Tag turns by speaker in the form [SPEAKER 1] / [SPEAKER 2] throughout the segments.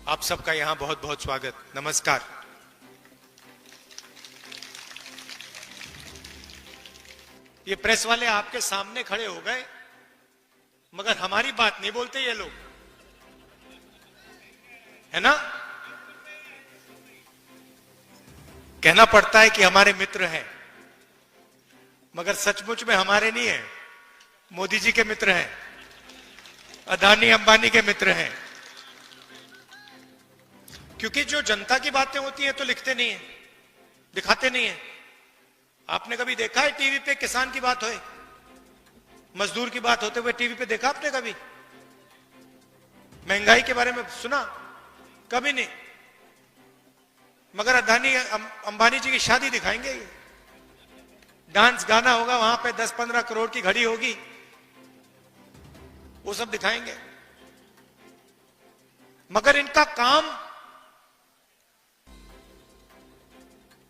[SPEAKER 1] आप सबका यहां बहुत बहुत स्वागत, नमस्कार। ये प्रेस वाले आपके सामने खड़े हो गए, मगर हमारी बात नहीं बोलते ये लोग, है ना? कहना पड़ता है कि हमारे मित्र हैं, मगर सचमुच में हमारे नहीं है, मोदी जी के मित्र हैं, अदानी अंबानी के मित्र हैं। क्योंकि जो जनता की बातें होती हैं तो लिखते नहीं है, दिखाते नहीं है। आपने कभी देखा है टीवी पे किसान की बात होए, मजदूर की बात होते हुए टीवी पे देखा आपने कभी? महंगाई के बारे में सुना? कभी नहीं। मगर अदानी अंबानी जी की शादी दिखाएंगे, डांस गाना होगा वहां पे, 10-15 करोड़ की घड़ी होगी, वो सब दिखाएंगे। मगर इनका काम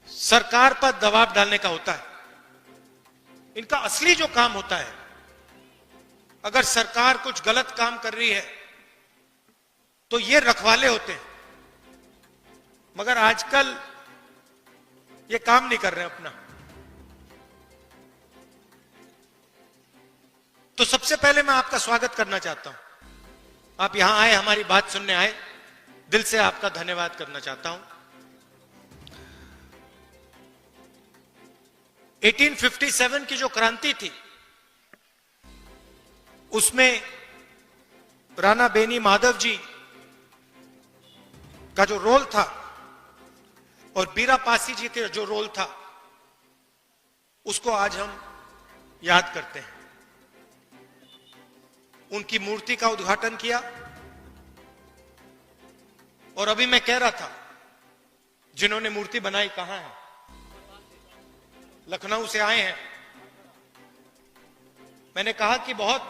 [SPEAKER 1] सरकार पर दबाव डालने का होता है। इनका असली जो काम होता है, अगर सरकार कुछ गलत काम कर रही है तो ये रखवाले होते हैं। मगर आजकल ये काम नहीं कर रहे हैं अपना। तो सबसे पहले मैं आपका स्वागत करना चाहता हूं। आप यहां आए, हमारी बात सुनने आए, दिल से आपका धन्यवाद करना चाहता हूं। 1857 की जो क्रांति थी, उसमें राणा बेनी माधव जी का जो रोल था और बीरा पासी जी के जो रोल था, उसको आज हम याद करते हैं। उनकी मूर्ति का उद्घाटन किया। और अभी मैं कह रहा था, जिन्होंने मूर्ति बनाई कहां है? लखनऊ से आए हैं। मैंने कहा कि बहुत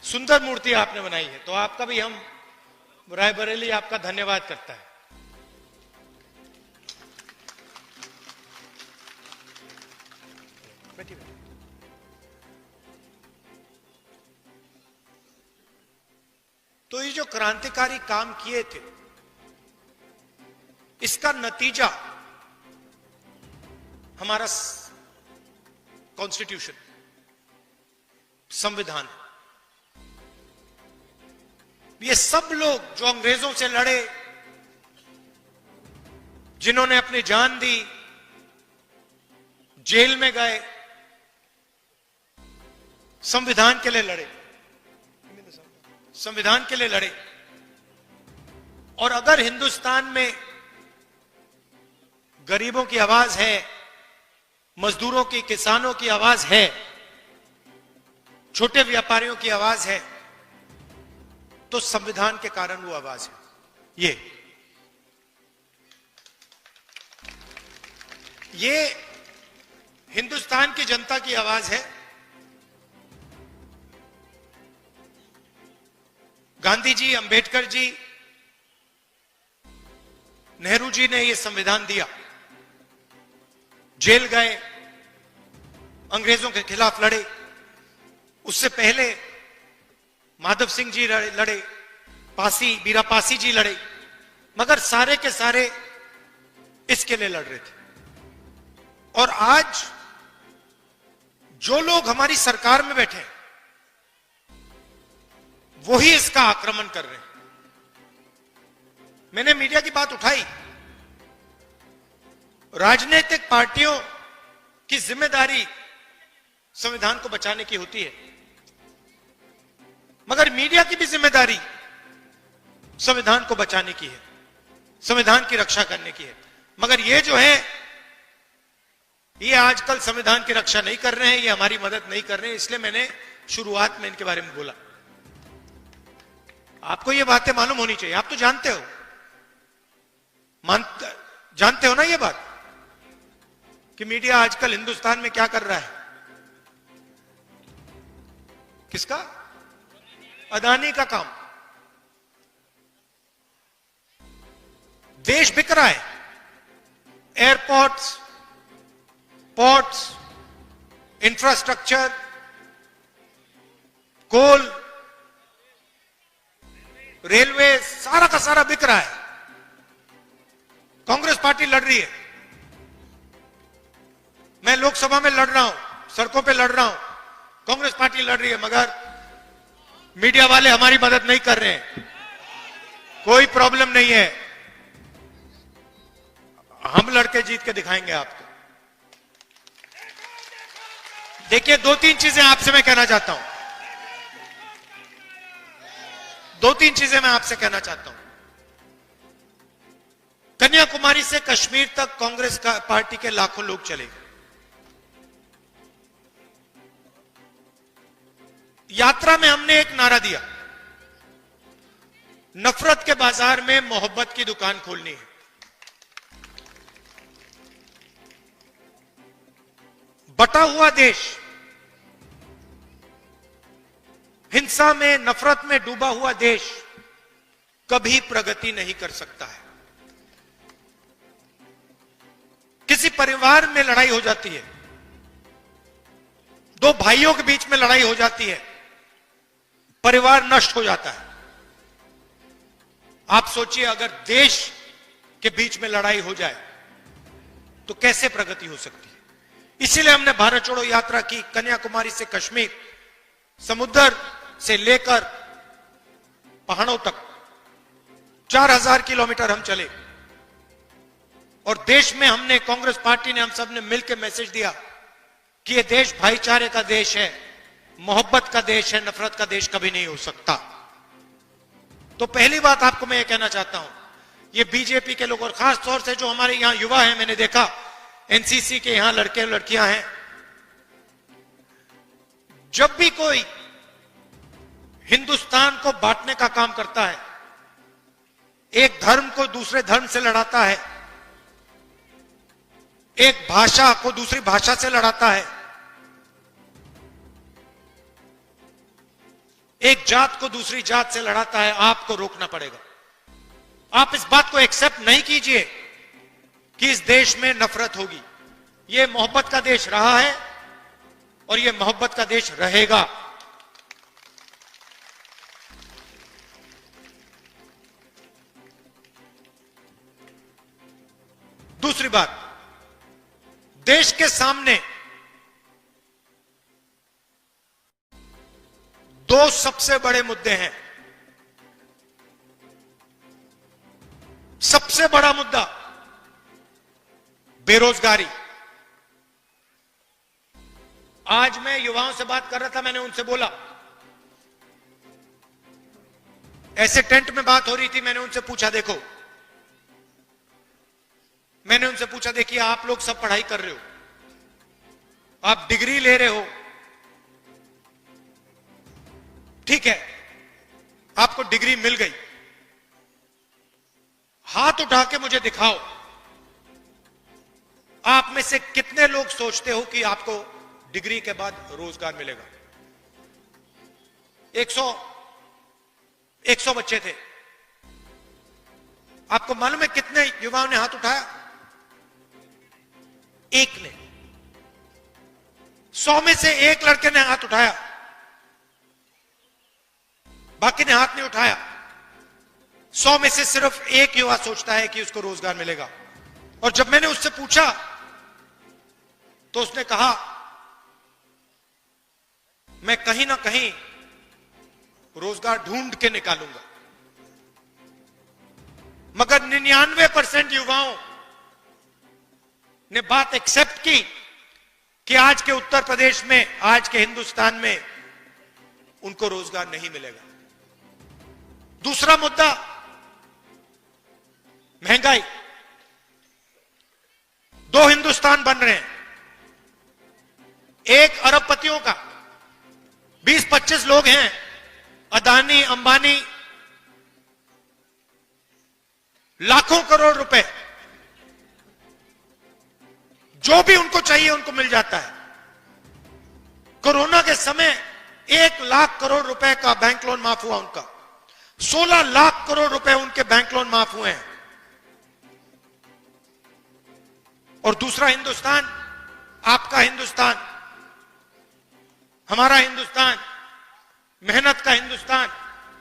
[SPEAKER 1] सुंदर मूर्ति आपने बनाई है, तो आपका भी हम रायबरेली आपका धन्यवाद करता है। तो ये जो क्रांतिकारी काम किए थे, इसका नतीजा हमारा कॉन्स्टिट्यूशन, संविधान। ये सब लोग जो अंग्रेजों से लड़े, जिन्होंने अपनी जान दी, जेल में गए, संविधान के लिए लड़े, संविधान के लिए लड़े। और अगर हिंदुस्तान में गरीबों की आवाज है, मजदूरों की, किसानों की आवाज है, छोटे व्यापारियों की आवाज है, तो संविधान के कारण वो आवाज है। ये हिंदुस्तान की जनता की आवाज है। गांधी जी, अंबेडकर जी, नेहरू जी ने यह संविधान दिया, जेल गए, अंग्रेजों के खिलाफ लड़े। उससे पहले माधव सिंह जी लड़े, बीरा पासी जी लड़े, मगर सारे के सारे इसके लिए लड़ रहे थे। और आज जो लोग हमारी सरकार में बैठे हैं, वो ही इसका आक्रमण कर रहे हैं। मैंने मीडिया की बात उठाई। राजनीतिक पार्टियों की जिम्मेदारी संविधान को बचाने की होती है, मगर मीडिया की भी जिम्मेदारी संविधान को बचाने की है, संविधान की रक्षा करने की है। मगर ये जो है, ये आजकल संविधान की रक्षा नहीं कर रहे हैं, ये हमारी मदद नहीं कर रहे हैं। इसलिए मैंने शुरुआत में इनके बारे में बोला। आपको ये बातें मालूम होनी चाहिए, आप तो जानते हो, जानते हो ना ये बात, कि मीडिया आजकल हिंदुस्तान में क्या कर रहा है? किसका? अदानी का काम। देश बिक रहा है। एयरपोर्ट्स, पोर्ट्स, इंफ्रास्ट्रक्चर, कोल, रेलवे सारा का सारा बिक रहा है। कांग्रेस पार्टी लड़ रही है, मैं लोकसभा में लड़ रहा हूं, सड़कों पे लड़ रहा हूं, कांग्रेस पार्टी लड़ रही है, मगर मीडिया वाले हमारी मदद नहीं कर रहे हैं। कोई प्रॉब्लम नहीं है, हम लड़के जीत के दिखाएंगे आपको। देखिए, दो तीन चीजें आपसे मैं कहना चाहता हूं, दो तीन चीजें मैं आपसे कहना चाहता हूं। कन्याकुमारी से कश्मीर तक कांग्रेस का पार्टी के लाखों लोग चले गए। यात्रा में हमने एक नारा दिया, नफरत के बाजार में मोहब्बत की दुकान खोलनी है। बटा हुआ देश, हिंसा में, नफरत में डूबा हुआ देश कभी प्रगति नहीं कर सकता है। किसी परिवार में लड़ाई हो जाती है, दो भाइयों के बीच में लड़ाई हो जाती है, परिवार नष्ट हो जाता है। आप सोचिए, अगर देश के बीच में लड़ाई हो जाए तो कैसे प्रगति हो सकती है। इसीलिए हमने भारत छोड़ो यात्रा की, कन्याकुमारी से कश्मीर, समुद्र से लेकर पहाड़ों तक 4000 किलोमीटर हम चले। और देश में हमने, कांग्रेस पार्टी ने, हम सब ने मिलकर मैसेज दिया कि यह देश भाईचारे का देश है, मोहब्बत का देश है, नफरत का देश कभी नहीं हो सकता। तो पहली बात आपको मैं ये कहना चाहता हूं, ये बीजेपी के लोग और खास तौर से जो हमारे यहां युवा हैं, मैंने देखा एनसीसी के यहां लड़के और लड़कियां हैं, जब भी कोई हिंदुस्तान को बांटने का काम करता है, एक धर्म को दूसरे धर्म से लड़ाता है, एक भाषा को दूसरी भाषा से लड़ाता है, एक जात को दूसरी जात से लड़ाता है, आपको रोकना पड़ेगा। आप इस बात को एक्सेप्ट नहीं कीजिए कि इस देश में नफरत होगी। यह मोहब्बत का देश रहा है और यह मोहब्बत का देश रहेगा। दूसरी बात, देश के सामने दो सबसे बड़े मुद्दे हैं। सबसे बड़ा मुद्दा बेरोजगारी। आज मैं युवाओं से बात कर रहा था, मैंने उनसे बोला, ऐसे टेंट में बात हो रही थी, मैंने उनसे पूछा, देखो, मैंने उनसे पूछा, देखिए आप लोग सब पढ़ाई कर रहे हो, आप डिग्री ले रहे हो, ठीक है, आपको डिग्री मिल गई, हाथ उठा के मुझे दिखाओ, आप में से कितने लोग सोचते हो कि आपको डिग्री के बाद रोजगार मिलेगा। 100 बच्चे थे, आपको मालूम है कितने युवाओं ने हाथ उठाया? एक ने। 100 में से एक लड़के ने हाथ उठाया, बाकी ने हाथ नहीं उठाया। 100 में से सिर्फ एक युवा सोचता है कि उसको रोजगार मिलेगा। और जब मैंने उससे पूछा तो उसने कहा, मैं कहीं ना कहीं रोजगार ढूंढ के निकालूंगा। मगर 99% युवाओं ने बात एक्सेप्ट की कि आज के उत्तर प्रदेश में, आज के हिंदुस्तान में उनको रोजगार नहीं मिलेगा। दूसरा मुद्दा महंगाई। 2 हिंदुस्तान बन रहे हैं, एक अरबपतियों का, 20-25 लोग हैं, अदानी, अंबानी, लाखों करोड़ रुपए, जो भी उनको चाहिए उनको मिल जाता है। कोरोना के समय 1 लाख करोड़ रुपए का बैंक लोन माफ हुआ उनका, 16 लाख करोड़ रुपए उनके बैंक लोन माफ हुए हैं। और दूसरा हिंदुस्तान, आपका हिंदुस्तान, हमारा हिंदुस्तान, मेहनत का हिंदुस्तान,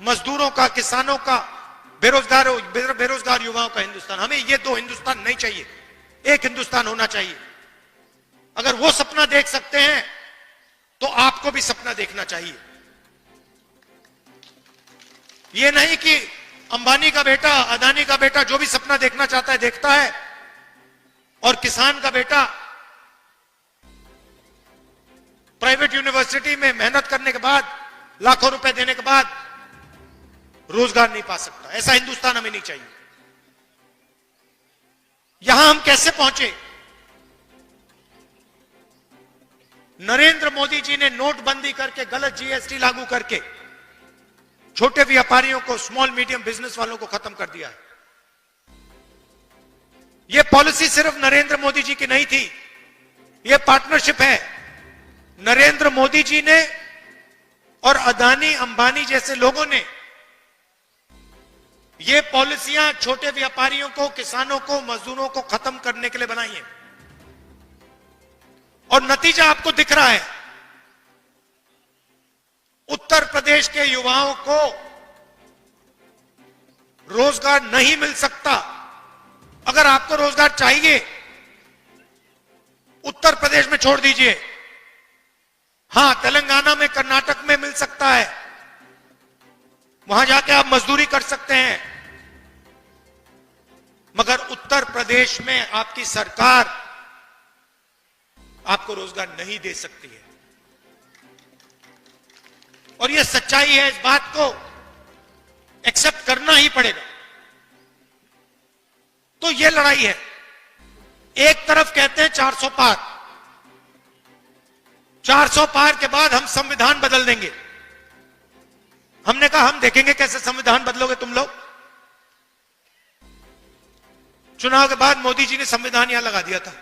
[SPEAKER 1] मजदूरों का, किसानों का, बेरोजगार युवाओं का हिंदुस्तान। हमें ये दो हिंदुस्तान नहीं चाहिए, एक हिंदुस्तान होना चाहिए। अगर वो सपना देख सकते हैं तो आपको भी सपना देखना चाहिए। ये नहीं कि अंबानी का बेटा, अदानी का बेटा जो भी सपना देखना चाहता है देखता है, और किसान का बेटा प्राइवेट यूनिवर्सिटी में मेहनत करने के बाद, लाखों रुपए देने के बाद रोजगार नहीं पा सकता। ऐसा हिंदुस्तान हमें नहीं चाहिए। यहां हम कैसे पहुंचे? नरेंद्र मोदी जी ने नोटबंदी करके, गलत जीएसटी लागू करके छोटे व्यापारियों को, स्मॉल मीडियम बिजनेस वालों को खत्म कर दिया है। यह पॉलिसी सिर्फ नरेंद्र मोदी जी की नहीं थी, यह पार्टनरशिप है। नरेंद्र मोदी जी ने और अदानी, अंबानी जैसे लोगों ने ये पॉलिसियां छोटे व्यापारियों को, किसानों को, मजदूरों को खत्म करने के लिए बनाई है। और नतीजा आपको दिख रहा है। उत्तर प्रदेश के युवाओं को रोजगार नहीं मिल सकता। अगर आपको रोजगार चाहिए, उत्तर प्रदेश में छोड़ दीजिए। हां, तेलंगाना में, कर्नाटक में मिल सकता है, वहां जाके आप मजदूरी कर सकते हैं, मगर उत्तर प्रदेश में आपकी सरकार आपको रोजगार नहीं दे सकती है। और यह सच्चाई है, इस बात को एक्सेप्ट करना ही पड़ेगा। तो यह लड़ाई है। एक तरफ कहते हैं 400 पार, 400 पार के बाद हम संविधान बदल देंगे। हमने कहा हम देखेंगे कैसे संविधान बदलोगे तुम लोग। चुनाव के बाद मोदी जी ने संविधान यहां लगा दिया था।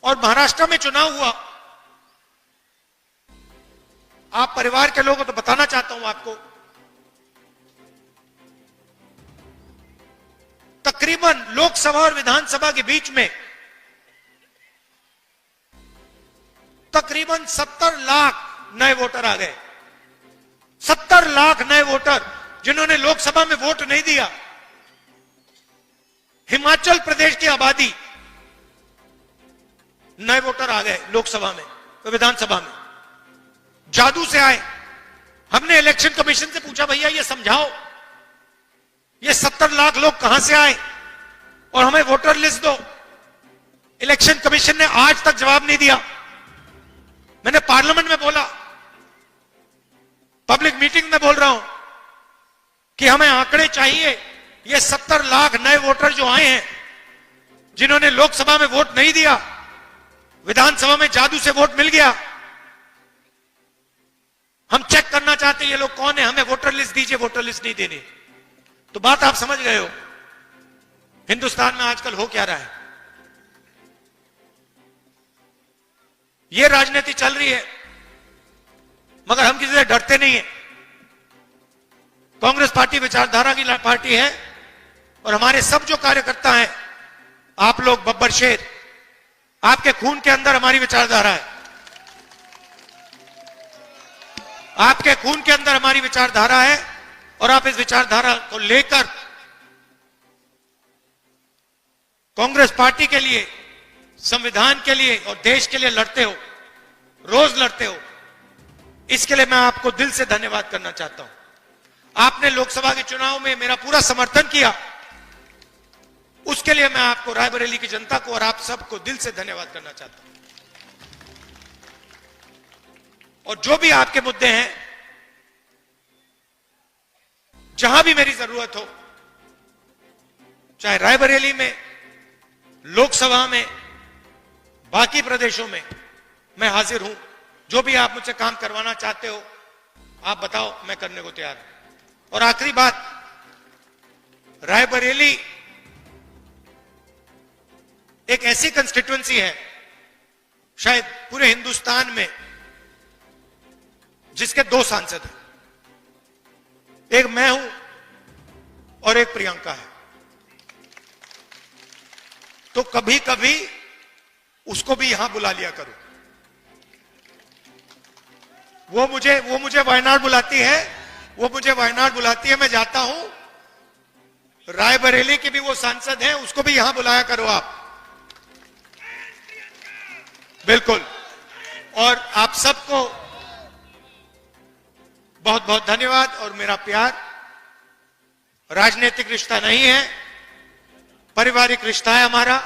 [SPEAKER 1] और महाराष्ट्र में चुनाव हुआ। आप परिवार के लोगों तो बताना चाहता हूं आपको, तकरीबन लोकसभा और विधानसभा के बीच में तकरीबन 70 लाख नए वोटर आ गए। 70 लाख नए वोटर जिन्होंने लोकसभा में वोट नहीं दिया। हिमाचल प्रदेश की आबादी, नए वोटर आ गए लोकसभा में, विधानसभा में, जादू से आए। हमने इलेक्शन कमीशन से पूछा, भैया ये समझाओ, ये 70 लाख लोग कहां से आए और हमें वोटर लिस्ट दो। इलेक्शन कमीशन ने आज तक जवाब नहीं दिया। मैंने पार्लियामेंट में बोला, पब्लिक मीटिंग में बोल रहा हूं कि हमें आंकड़े चाहिए। ये 70 लाख नए वोटर जो आए हैं, जिन्होंने लोकसभा में वोट नहीं दिया, विधानसभा में जादू से वोट मिल गया, हम चेक करना चाहते हैं ये लोग कौन है, हमें वोटर लिस्ट दीजिए। वोटर लिस्ट नहीं देनी। तो बात आप समझ गए हो हिंदुस्तान में आजकल हो क्या रहा है। ये राजनीति चल रही है, मगर हम किसी से डरते नहीं है। कांग्रेस पार्टी विचारधारा की पार्टी है और हमारे सब जो कार्यकर्ता हैं, आप लोग बब्बर शेर, आपके खून के अंदर हमारी विचारधारा है। आपके खून के अंदर हमारी विचारधारा है और आप इस विचारधारा को लेकर कांग्रेस पार्टी के लिए, संविधान के लिए और देश के लिए लड़ते हो, रोज लड़ते हो। इसके लिए मैं आपको दिल से धन्यवाद करना चाहता हूं। आपने लोकसभा के चुनाव में मेरा पूरा समर्थन किया, उसके लिए मैं आपको, रायबरेली की जनता को और आप सबको दिल से धन्यवाद करना चाहता हूं। और जो भी आपके मुद्दे हैं, जहां भी मेरी जरूरत हो, चाहे रायबरेली में, लोकसभा में, बाकी प्रदेशों में, मैं हाजिर हूं। जो भी आप मुझसे काम करवाना चाहते हो, आप बताओ, मैं करने को तैयार हूं। और आखिरी बात, रायबरेली एक ऐसी कंस्टिट्यूएंसी है शायद पूरे हिंदुस्तान में जिसके 2 सांसद हैं, एक मैं हूं और एक प्रियंका है। तो कभी कभी उसको भी यहां बुला लिया करो। वो मुझे वायनाड बुलाती है, मैं जाता हूं। रायबरेली के भी वो सांसद हैं, उसको भी यहां बुलाया करो आप। बिल्कुल। और आप सबको बहुत बहुत धन्यवाद और मेरा प्यार। राजनीतिक रिश्ता नहीं है, पारिवारिक रिश्ता है हमारा।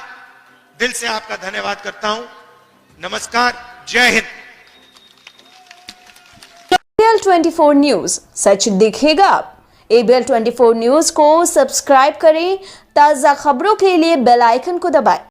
[SPEAKER 1] दिल से आपका धन्यवाद करता हूं। नमस्कार, जय हिंद।
[SPEAKER 2] ABL 24 न्यूज, सच दिखेगा। ABL 24 न्यूज को सब्सक्राइब करें। ताजा खबरों के लिए बेल आइकन को दबाएं।